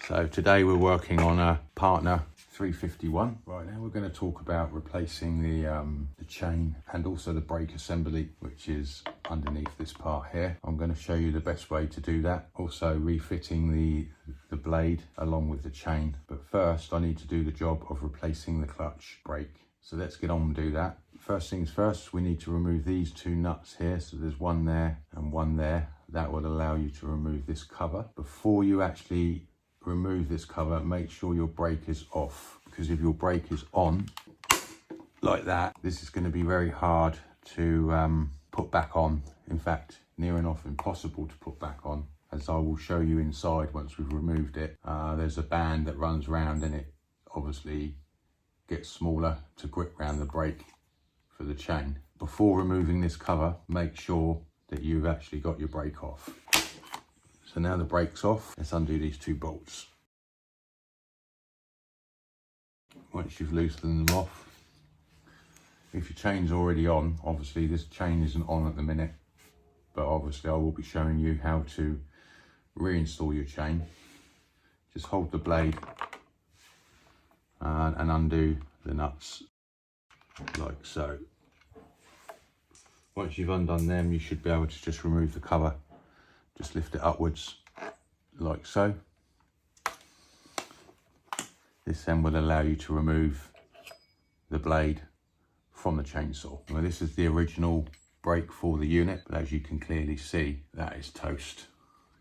So today we're working on a partner 351. Right, now we're going to talk about replacing the chain and also the brake assembly, which is underneath this part here. I'm going to show you the best way to do that. Also refitting the blade along with the chain. But first I need to do the job of replacing the clutch brake. So let's get on and do that. First things first, we need to remove these two nuts here. So there's one there and one there. That will allow you to remove this cover. Before you actually remove this cover, make sure your brake is off, because if your brake is on like that, this is going to be very hard to put back on. In fact, near enough impossible to put back on, as I will show you inside once we've removed it. There's a band that runs round and it obviously gets smaller to grip around the brake for the chain. Before removing this cover, make sure that you've actually got your brake off. So now the brake's off, let's undo these two bolts. Once you've loosened them off, if your chain's already on, obviously this chain isn't on at the minute, but obviously I will be showing you how to reinstall your chain. Just hold the blade and undo the nuts like so. Once you've undone them, you should be able to just remove the cover. Just lift it upwards like so. This then will allow you to remove the blade from the chainsaw. Well, this is the original brake for the unit, but as you can clearly see, that is toast.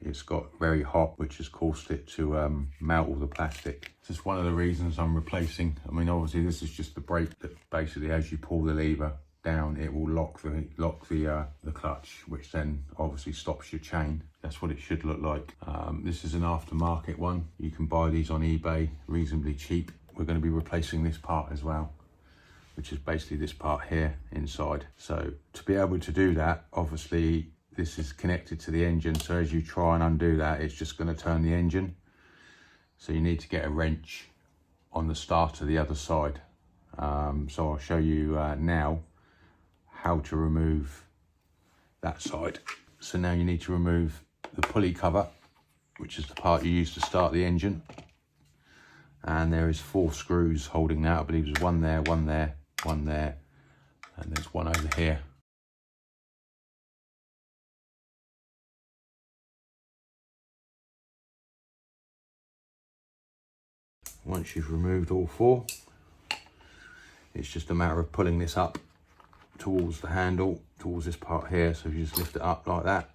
It's got very hot, which has caused it to melt all the plastic. This is one of the reasons I'm replacing. I mean, obviously this is just the brake that basically, as you pull the lever down, it will lock the clutch, which then obviously stops your chain. That's what it should look like. This is an aftermarket one. You can buy these on eBay reasonably cheap. We're going to be replacing this part as well, which is basically this part here inside. So to be able to do that, obviously this is connected to the engine, so as you try and undo that, it's just going to turn the engine. So you need to get a wrench on the starter the other side. So I'll show you now how to remove that side. So now you need to remove the pulley cover, which is the part you use to start the engine. And there is 4 screws holding that. I believe there's one there, one there, one there, and there's one over here. Once you've removed all 4, it's just a matter of pulling this up towards the handle, towards this part here. So if you just lift it up like that,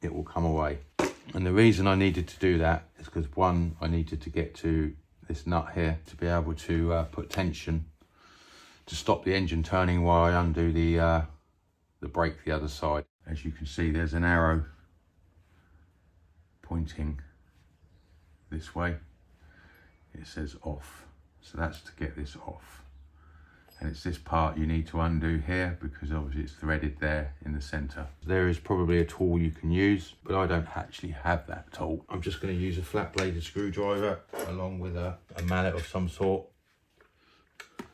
it will come away. And the reason I needed to do that is because, one, I needed to get to this nut here to be able to put tension to stop the engine turning while I undo the brake the other side. As you can see, there's an arrow pointing this way. It says off, so that's to get this off. And it's this part you need to undo here, because obviously it's threaded there in the center. There is probably a tool you can use, but I don't actually have that tool. I'm just going to use a flat bladed screwdriver along with a mallet of some sort.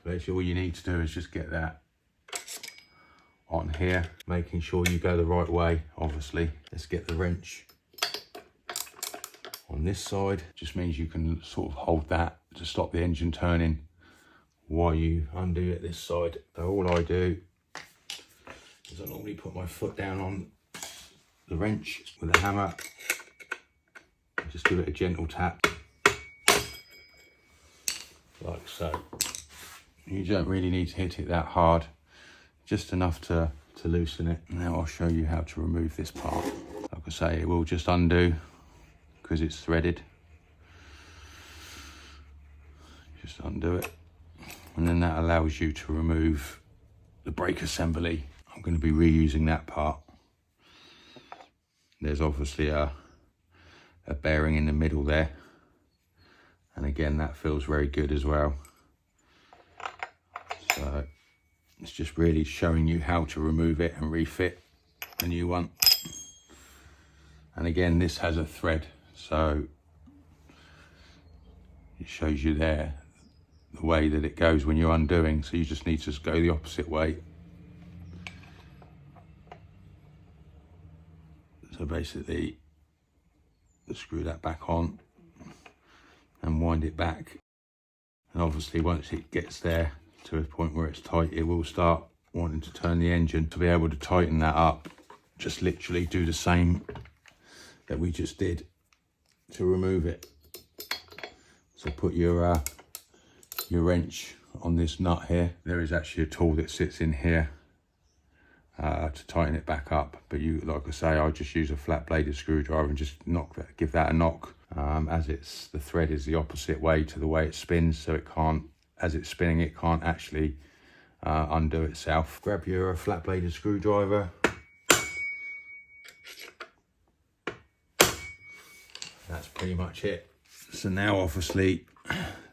Basically all you need to do is just get that on here, making sure you go the right way, obviously. Let's get the wrench on this side. Just means you can sort of hold that to stop the engine turning while you undo it this side. So all I do is I normally put my foot down on the wrench with a hammer, just give it a gentle tap like so. You don't really need to hit it that hard, just enough to loosen it. Now I'll show you how to remove this part. Like I say, it will just undo because it's threaded. Just undo it, and then that allows you to remove the brake assembly. I'm going to be reusing that part. There's obviously a bearing in the middle there, and again that feels very good as well. So it's just really showing you how to remove it and refit the new one. And again, this has a thread, so it shows you there the way that it goes when you're undoing. So you just need to just go the opposite way. So basically, screw that back on, and wind it back. And obviously once it gets there to a point where it's tight, it will start wanting to turn the engine. To be able to tighten that up, just literally do the same that we just did to remove it. So put your wrench on this nut here. There is actually a tool that sits in here to tighten it back up, but you, like I say, I just use a flat bladed screwdriver and just give that a knock. As the thread is the opposite way to the way it spins, so it can't, as it's spinning, it can't actually undo itself. Grab your flat bladed screwdriver. That's pretty much it. So now obviously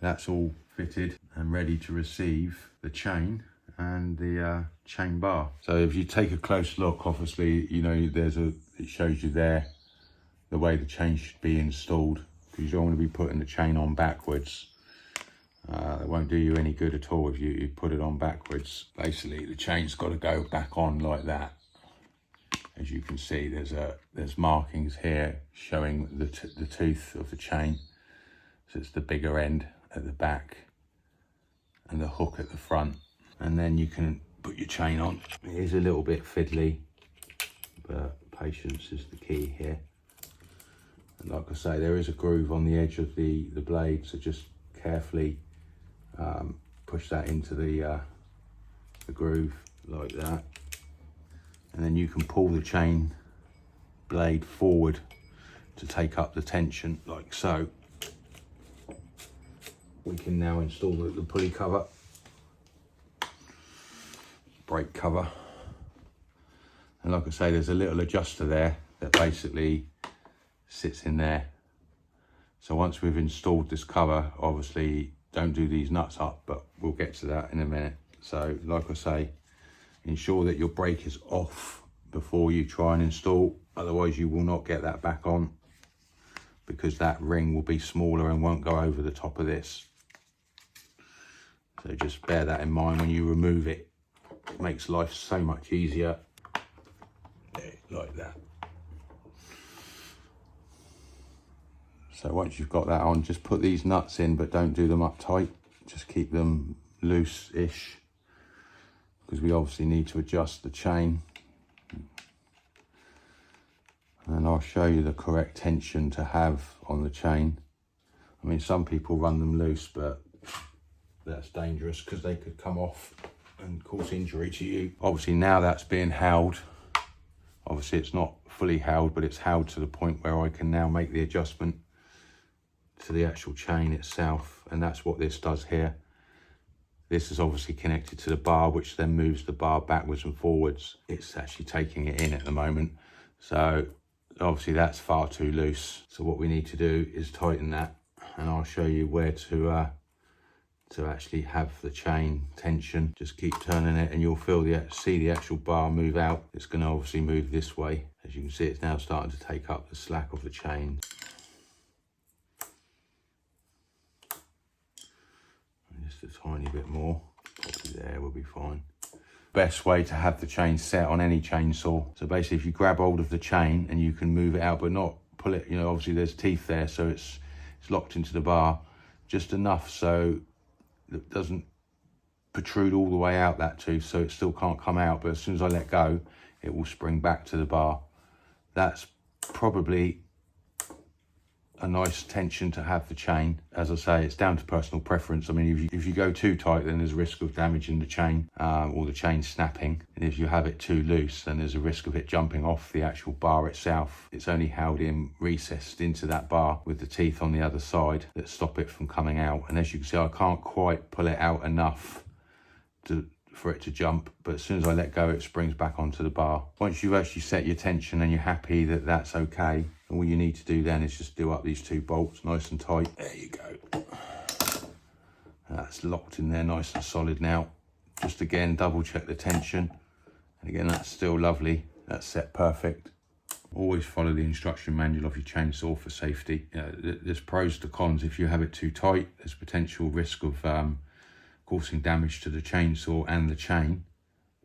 that's all fitted and ready to receive the chain and the chain bar. So if you take a close look, obviously, you know, it shows you there the way the chain should be installed, because you don't want to be putting the chain on backwards. It won't do you any good at all if you put it on backwards. Basically, the chain's got to go back on like that. As you can see, there's markings here showing the tooth of the chain. So it's the bigger end at the back and the hook at the front. And then you can put your chain on. It is a little bit fiddly, but patience is the key here. And like I say, there is a groove on the edge of the blade, so just carefully push that into the groove like that. And then you can pull the chain blade forward to take up the tension, like so. We can now install the pulley cover, brake cover. And like I say, there's a little adjuster there that basically sits in there. So once we've installed this cover, obviously don't do these nuts up, but we'll get to that in a minute. So like I say, ensure that your brake is off before you try and install, otherwise you will not get that back on, because that ring will be smaller and won't go over the top of this. So just bear that in mind when you remove it. It makes life so much easier. Like that. So once you've got that on, just put these nuts in, but don't do them up tight. Just keep them loose-ish, because we obviously need to adjust the chain. And I'll show you the correct tension to have on the chain. I mean, some people run them loose, but that's dangerous because they could come off and cause injury to you. Obviously now that's being held. Obviously it's not fully held, but it's held to the point where I can now make the adjustment to the actual chain itself. And that's what this does here. This is obviously connected to the bar, which then moves the bar backwards and forwards. It's actually taking it in at the moment. So obviously that's far too loose. So what we need to do is tighten that, and I'll show you where to actually have the chain tension. Just keep turning it and you'll see the actual bar move out. It's going to obviously move this way. As you can see, it's now starting to take up the slack of the chain. And just a tiny bit more, probably there will be fine. Best way to have the chain set on any chainsaw. So basically if you grab hold of the chain and you can move it out, but not pull it, you know, obviously there's teeth there, so it's locked into the bar, just enough so it doesn't protrude all the way out, that tooth, so it still can't come out, but as soon as I let go, it will spring back to the bar. That's probably a nice tension to have the chain. As I say, it's down to personal preference. I mean, if you go too tight, then there's a risk of damaging the chain or the chain snapping. And if you have it too loose, then there's a risk of it jumping off the actual bar itself. It's only held in, recessed into that bar with the teeth on the other side that stop it from coming out. And as you can see, I can't quite pull it out enough for it to jump, but as soon as I let go, it springs back onto the bar. Once you've actually set your tension and you're happy that that's okay, all you need to do then is just do up these two bolts nice and tight. There you go. And that's locked in there nice and solid now. Just again, double check the tension. And again, that's still lovely. That's set perfect. Always follow the instruction manual of your chainsaw for safety. There's pros to cons. If you have it too tight, there's potential risk of causing damage to the chainsaw and the chain,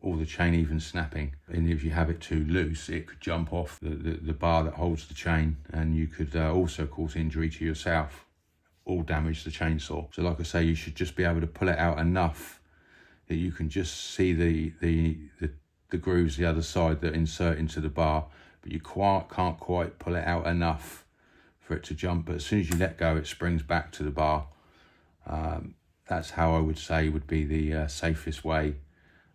or the chain even snapping. And if you have it too loose, it could jump off the bar that holds the chain, and you could also cause injury to yourself or damage the chainsaw. So like I say, you should just be able to pull it out enough that you can just see the grooves the other side that insert into the bar, but you can't quite pull it out enough for it to jump. But as soon as you let go, it springs back to the bar. That's how I would say would be the safest way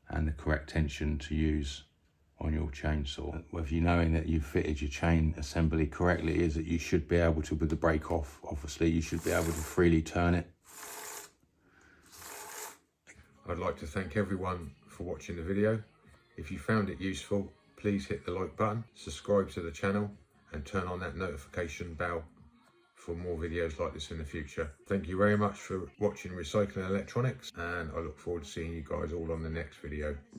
and the correct tension to use on your chainsaw. With you knowing that you've fitted your chain assembly correctly is that you should be able to, with the brake off, obviously, you should be able to freely turn it. I'd like to thank everyone for watching the video. If you found it useful, please hit the like button, subscribe to the channel and turn on that notification bell for more videos like this in the future. Thank you very much for watching Recycling Electronics, and I look forward to seeing you guys all on the next video.